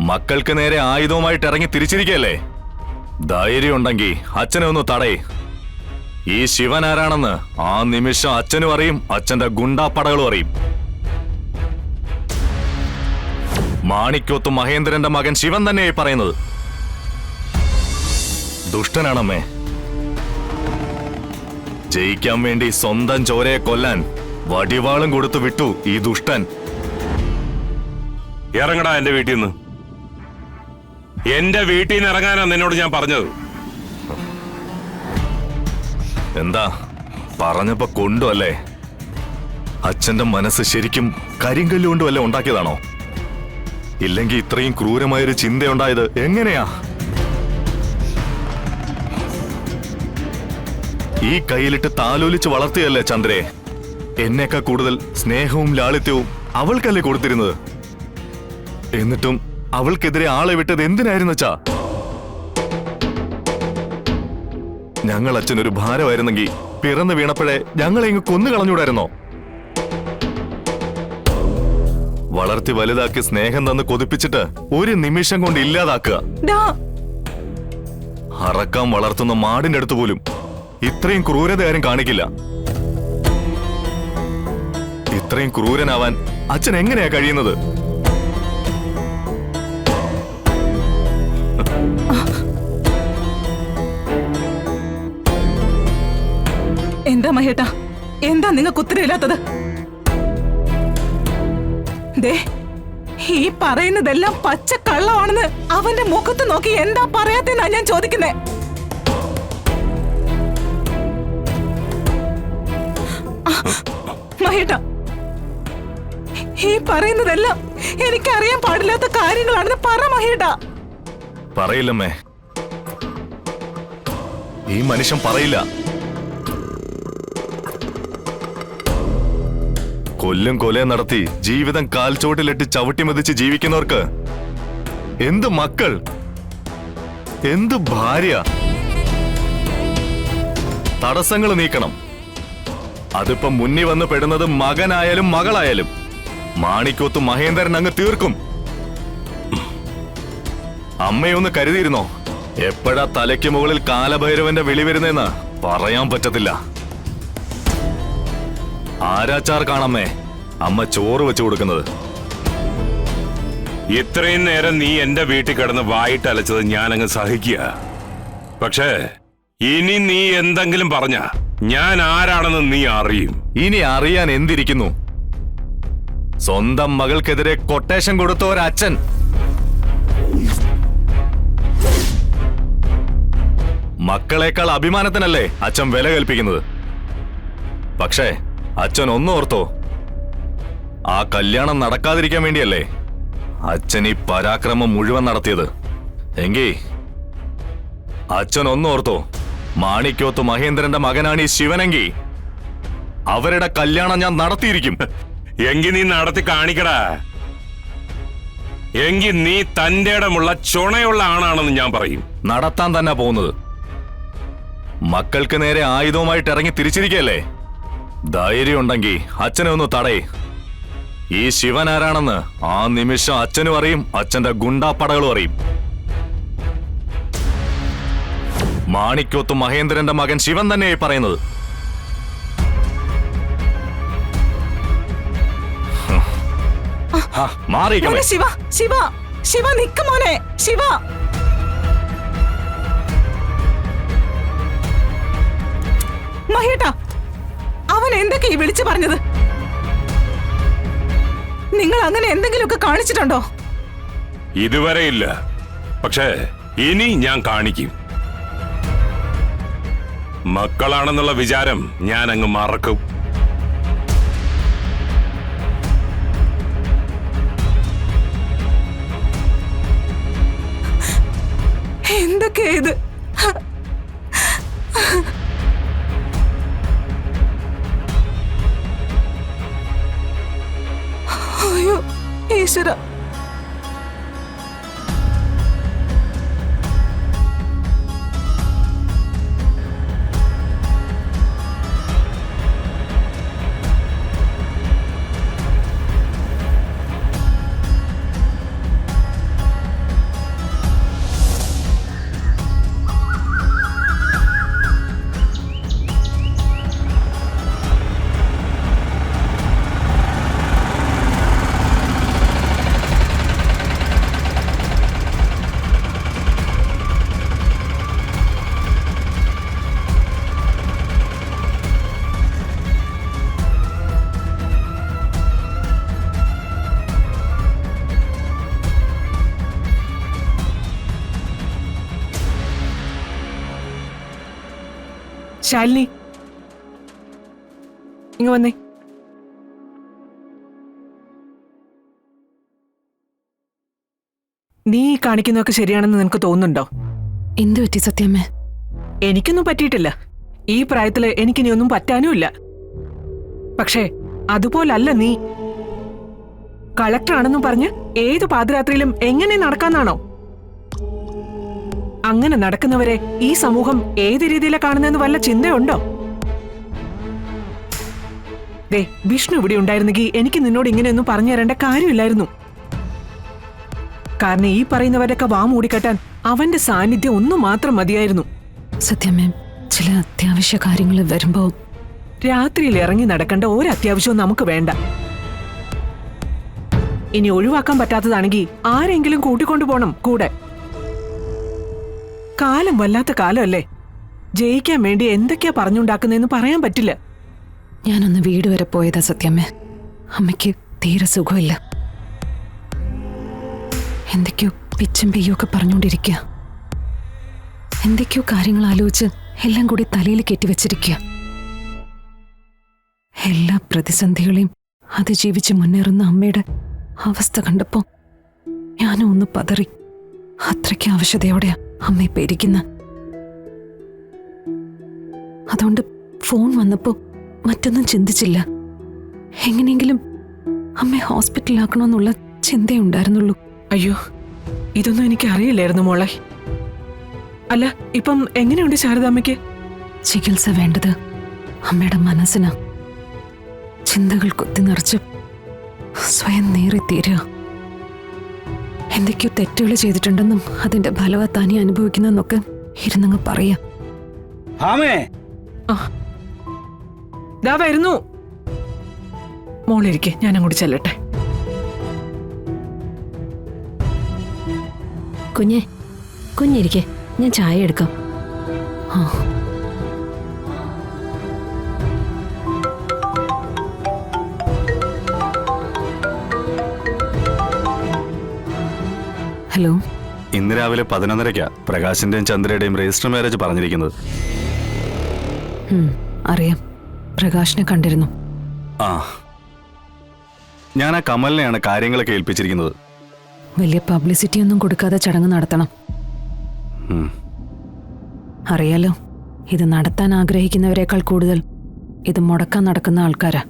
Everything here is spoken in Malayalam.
മക്കൾക്ക് നേരെ ആയുധവുമായിട്ട് ഇറങ്ങി തിരിച്ചിരിക്കല്ലേ? ധൈര്യം ഉണ്ടെങ്കിൽ അച്ഛനെ ഒന്ന് തടയേ. ഈ ശിവൻ ആരാണെന്ന് ആ നിമിഷം അച്ഛനും അറിയും, അച്ഛന്റെ ഗുണ്ടാപ്പടകളും അറിയും. മാണിക്കോത്ത് മഹേന്ദ്രന്റെ മകൻ ശിവൻ തന്നെയായി പറയുന്നത്. ദുഷ്ടനാണമ്മേ. ജയിക്കാൻ വേണ്ടി സ്വന്തം ചോരയെ കൊല്ലാൻ വടിവാളും കൊടുത്തു വിട്ടു ഈ ദുഷ്ടൻ. ഇറങ്ങടാ എന്റെ വീട്ടിൽ നിന്ന്. എന്റെ വീട്ടിൽ നിന്ന് ഇറങ്ങാനാ നിന്നോട് ഞാൻ പറഞ്ഞത്. എന്താ പറഞ്ഞപ്പോ കൊണ്ടുവല്ലേ? അച്ഛന്റെ മനസ്സ് ശരിക്കും കരിങ്കല്ലുകൊണ്ടും അല്ലേ ഉണ്ടാക്കിയതാണോ? ഇല്ലെങ്കിൽ ഇത്രയും ക്രൂരമായൊരു ചിന്തയുണ്ടായത് എങ്ങനെയാ? ഈ കയ്യിലിട്ട് താലോലിച്ച് വളർത്തിയല്ലേ ചന്ദ്രയെ? എന്നേക്കാൾ കൂടുതൽ സ്നേഹവും ലാളിത്യവും അവൾക്കല്ലേ കൊടുത്തിരുന്നത്? എന്നിട്ടും അവൾക്കെതിരെ ആളെ വിട്ടത് എന്തിനായിരുന്നുവെച്ചാ? ഞങ്ങൾ അച്ഛനൊരു ഭാരമായിരുന്നെങ്കിൽ പിറന്നു വീണപ്പോഴേ ഞങ്ങളെ ഇങ്ങ് കൊന്നു കളഞ്ഞൂടായിരുന്നോ? വളർത്തി വലുതാക്കി സ്നേഹം തന്ന് കൊതിപ്പിച്ചിട്ട് ഒരു നിമിഷം കൊണ്ട് ഇല്ലാതാക്കുക. അറക്കാൻ വളർത്തുന്ന മാടിന്റെ അടുത്ത് പോലും ഇത്രയും ക്രൂരത ആരും കാണിക്കില്ല. ഇത്രയും ക്രൂരനാവാൻ അച്ഛൻ എങ്ങനെയാ കഴിയുന്നത്? എന്താ മഹേട്ടാ, എന്താ നിങ്ങൾക്ക് ഉത്തരവില്ലാത്തത്? ദേ, ഈ പറയുന്നതെല്ലാം പച്ച കള്ളമാണെന്ന് അവന്റെ മുഖത്ത് നോക്കി എന്താ പറയാത്തെന്നാ ഞാൻ ചോദിക്കുന്നേ. മഹേട്ടാ, ഈ പറയുന്നതെല്ലാം എനിക്കറിയാൻ പാടില്ലാത്ത കാര്യങ്ങളാണെന്ന് പറ മഹേട്ടാ. പറയില്ലമ്മേ, ഈ മനുഷ്യൻ പറയില്ല. കൊല്ലും കൊലയും നടത്തി ജീവിതം കാൽച്ചോട്ടിലിട്ട് ചവിട്ടിമതിച്ച് ജീവിക്കുന്നവർക്ക് എന്ത് മക്കൾ, എന്ത് ഭാര്യ? തടസ്സങ്ങൾ നീക്കണം. അതിപ്പോ മുന്നിൽ വന്ന് പെടുന്നത് മകനായാലും മകളായാലും മാണിക്കോത്ത് മഹേന്ദ്രൻ അങ്ങ് തീർക്കും. അമ്മയൊന്ന് കരുതിയിരുന്നോ? എപ്പോഴാ തലയ്ക്ക് മുകളിൽ കാലഭൈരവന്റെ വിളി വരുന്നതെന്ന് പറയാൻ പറ്റത്തില്ല. ആരാച്ചാർ കാണമ്മേ അമ്മ ചോറ് വെച്ചു കൊടുക്കുന്നത്. ഇത്രയും നേരം നീ എന്റെ വീട്ടിൽ കിടന്ന് വായിട്ട് അലച്ചത് ഞാനങ്ങ് സഹിക്കുക. പക്ഷേ ഇനി നീ എന്തെങ്കിലും പറഞ്ഞ ഞാൻ ആരാണെന്ന് നീ അറിയും. ഇനി അറിയാൻ എന്തിരിക്കുന്നു? സ്വന്തം മകൾക്കെതിരെ കൊട്ടേഷൻ കൊടുത്ത ഒരച്ഛൻ. മക്കളേക്കാൾ അഭിമാനത്തിനല്ലേ അച്ഛൻ വില കൽപ്പിക്കുന്നത്? പക്ഷേ അച്ഛൻ ഒന്നോർത്തോ, ആ കല്യാണം നടക്കാതിരിക്കാൻ വേണ്ടിയല്ലേ അച്ഛൻ ഈ പരാക്രമം മുഴുവൻ നടത്തിയത്? എങ്കി അച്ഛൻ ഒന്നോർത്തോ, മാണിക്കോത്ത് മഹേന്ദ്രന്റെ മകനാണ് ഈ ശിവനെങ്കിൽ അവരുടെ കല്യാണം ഞാൻ നടത്തിയിരിക്കും. എങ്കി നീ നടത്തി കാണിക്കടാ. എങ്കി നീ തന്റെ ഇടമുള്ള ചുണയുള്ള ആണാണെന്ന് ഞാൻ പറയും. നടത്താൻ തന്നെ പോകുന്നത്. മക്കൾക്ക് നേരെ ആയുധവുമായിട്ട് ഇറങ്ങി തിരിച്ചിരിക്കല്ലേ? ധൈര്യം ഉണ്ടെങ്കിൽ അച്ഛനെ ഒന്ന് തടയേ. ഈ ശിവൻ ആരാണെന്ന് ആ നിമിഷം അച്ഛനും അറിയും, അച്ഛന്റെ ഗുണ്ടാപ്പടകളും അറിയും. മാണിക്കോത്ത് മഹേന്ദ്രന്റെ മകൻ ശിവൻ തന്നെയായി പറയുന്നത്. മാറിക്കണേ. ശിവ ശിവ ശിവ നിക്ക് മോനെ. ശിവ, മഹേട്ടാ, അവൻ എന്തൊക്കെ ഈ വിളിച്ചു പറഞ്ഞത്? നിങ്ങൾ അങ്ങനെ എന്തെങ്കിലുമൊക്കെ കാണിച്ചിട്ടുണ്ടോ? ഇതുവരെ ഇല്ല, പക്ഷേ ഇനി ഞാൻ കാണിക്കും. മക്കളാണെന്നുള്ള വിചാരം ഞാൻ അങ്ങ് മറക്കും. എന്തൊക്കെയാ ഇത്? അയ്യോ ഈശ്വര. ശാലിനി, ഇങ്ങ് വന്നേ. നീ ഈ കാണിക്കുന്നതൊക്കെ ശരിയാണെന്ന് നിനക്ക് തോന്നുന്നുണ്ടോ? എന്തു പറ്റി സത്യമ്മേ? എനിക്കൊന്നും പറ്റിയിട്ടില്ല. ഈ പ്രായത്തില് എനിക്കിനി ഒന്നും പറ്റാനുമില്ല. പക്ഷേ അതുപോലല്ല നീ. കളക്ടറാണെന്നും പറഞ്ഞ് ഏതു പാതിരാത്രിയിലും എങ്ങനെ നടക്കാന്നാണോ? അങ്ങനെ നടക്കുന്നവരെ ഈ സമൂഹം ഏത് രീതിയിലാ കാണുന്നതെന്ന് വല്ല ചിന്തയുണ്ടോ? ദേ, വിഷ്ണു ഇവിടെ ഉണ്ടായിരുന്നെങ്കിൽ എനിക്ക് നിന്നോട് ഇങ്ങനെയൊന്നും പറഞ്ഞു തരേണ്ട കാര്യമില്ലായിരുന്നു. കാരണം ഈ പറയുന്നവരൊക്കെ വാ മൂടിക്കെട്ടാൻ അവന്റെ സാന്നിധ്യം ഒന്നു മാത്രം മതിയായിരുന്നു. സത്യമ്മേ, ചില അത്യാവശ്യ കാര്യങ്ങൾ വരുമ്പോ രാത്രിയിൽ ഇറങ്ങി നടക്കേണ്ട ഒരു അത്യാവശ്യവും നമുക്ക് വേണ്ട. ഇനി ഒഴിവാക്കാൻ പറ്റാത്തതാണെങ്കിൽ ആരെങ്കിലും കൂട്ടിക്കൊണ്ടു പോണം കൂടെ. കാലം വല്ലാത്ത കാലമല്ലേ. ജയിക്കാൻ വേണ്ടി എന്തൊക്കെയാ പറഞ്ഞുണ്ടാക്കുന്നതെന്ന് പറയാൻ പറ്റില്ല. ഞാനൊന്ന് വീട് വരെ പോയതാ സത്യമ്മേ. അമ്മയ്ക്ക് തീരെ സുഖമില്ല. എന്തൊക്കെയോ പിച്ചും പെയ്യൊക്കെ പറഞ്ഞുകൊണ്ടിരിക്കുക. എന്തൊക്കെയോ കാര്യങ്ങൾ ആലോചിച്ച് എല്ലാം കൂടി തലയിൽ കെട്ടിവെച്ചിരിക്കുക. എല്ലാ പ്രതിസന്ധികളെയും അതിജീവിച്ച് മുന്നേറുന്ന അമ്മയുടെ അവസ്ഥ കണ്ടപ്പോ ഞാനും ഒന്ന് പതറി. അത്രയ്ക്ക് ആവശ്യതയോടെയാ അമ്മ ഇപ്പൊ ഇരിക്കുന്ന. അതുകൊണ്ട് ഫോൺ വന്നപ്പോ മറ്റൊന്നും ചിന്തിച്ചില്ല. എങ്ങനെയെങ്കിലും അമ്മയെ ഹോസ്പിറ്റലിലാക്കണമെന്നുള്ള ചിന്തയുണ്ടായിരുന്നുള്ളൂ. അയ്യോ, ഇതൊന്നും എനിക്ക് അറിയില്ലായിരുന്നു മോളെ. അല്ല, ഇപ്പം എങ്ങനെയുണ്ട് ശാരദാമ്മയ്ക്ക്? ചികിത്സ വേണ്ടത് അമ്മയുടെ മനസ്സിനാ. ചിന്തകൾ കുത്തി നിറച്ച് സ്വയം നേറിത്തീരുക. എന്തൊക്കെയോ തെറ്റുകൾ ചെയ്തിട്ടുണ്ടെന്നും അതിന്റെ ഫലവാ താനി അനുഭവിക്കുന്നതെന്നൊക്കെ ഇരുന്നങ്ങ് പറയാ. ദാ വരുന്നു. മോളിരിക്കെ, ഞാൻ അങ്ങോട്ട് ചെല്ലട്ടെ. കുഞ്ഞിരിക്കെ, ഞാൻ ചായ എടുക്കാം. ഹലോ. ഇന്ന് രാവിലെ 11:30 പ്രകാശിന്റെയും ചന്ദ്രയുടെയും രജിസ്റ്റർ മാരേജ് പറഞ്ഞിരിക്കുന്നത്. അറിയാം, പ്രകാശിനെ കണ്ടിരുന്നു. ആ, ഞാൻ ആ കമലിനെയാണ് കാര്യങ്ങളൊക്കെ ഏൽപ്പിച്ചിരിക്കുന്നത്. വലിയ പബ്ലിസിറ്റി ഒന്നും കൊടുക്കാതെ ചടങ്ങ് നടത്തണം. അറിയാലോ, ഇത് നടത്താൻ ആഗ്രഹിക്കുന്നവരെക്കാൾ കൂടുതൽ ഇത് മുടക്കാൻ നടക്കുന്ന ആൾക്കാരാ.